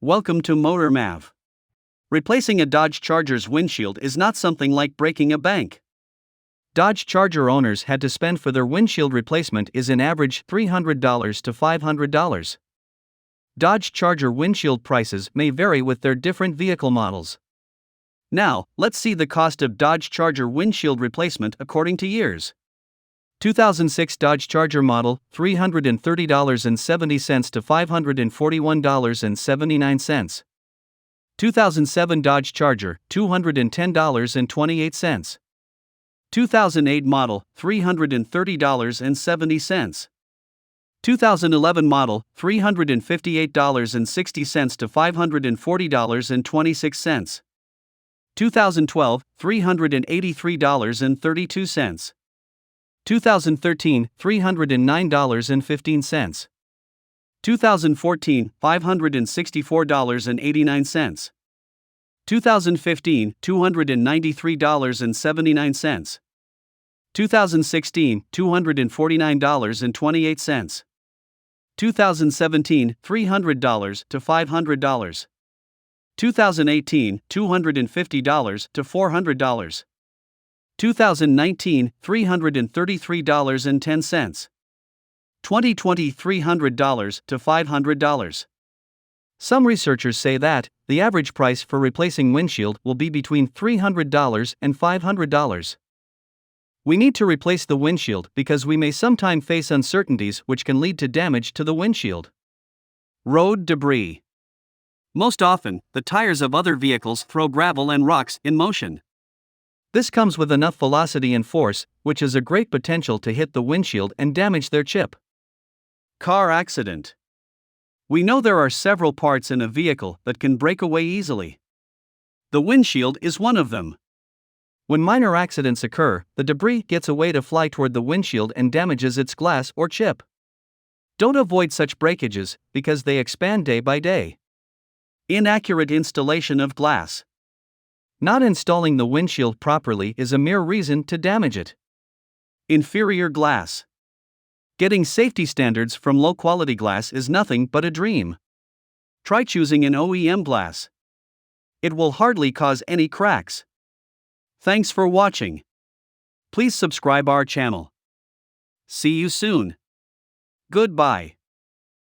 Welcome to MotorMav. Replacing a Dodge Charger's windshield is not something like breaking a bank. Dodge Charger owners had to spend for their windshield replacement is an average $300 to $500. Dodge Charger windshield prices may vary with their different vehicle models. Now, let's see the cost of Dodge Charger windshield replacement according to years. 2006 Dodge Charger model, $330.70 to $541.79. 2007 Dodge Charger, $210.28. 2008 model, $330.70. 2011 model, $358.60 to $540.26. 2012, $383.32. 2013, $309.15. 2014, $564.89. 2015, $293.79. 2016, $249.28. 2017, $300 to $500. 2018, $250 to $400. 2019, $333.10. 2020, $300 to $500. Some researchers say that the average price for replacing windshield will be between $300 and $500. We need to replace the windshield because we may sometime face uncertainties which can lead to damage to the windshield. Road debris. Most often, the tires of other vehicles throw gravel and rocks in motion. This comes with enough velocity and force, which has a great potential to hit the windshield and damage their chip. Car accident. We know there are several parts in a vehicle that can break away easily. The windshield is one of them. When minor accidents occur, the debris gets away to fly toward the windshield and damages its glass or chip. Don't avoid such breakages, because they expand day by day. Inaccurate installation of glass. Not installing the windshield properly is a mere reason to damage it. Inferior glass. Getting safety standards from low-quality glass is nothing but a dream. Try choosing an OEM glass. It will hardly cause any cracks. Thanks for watching. Please subscribe our channel. See you soon. Goodbye.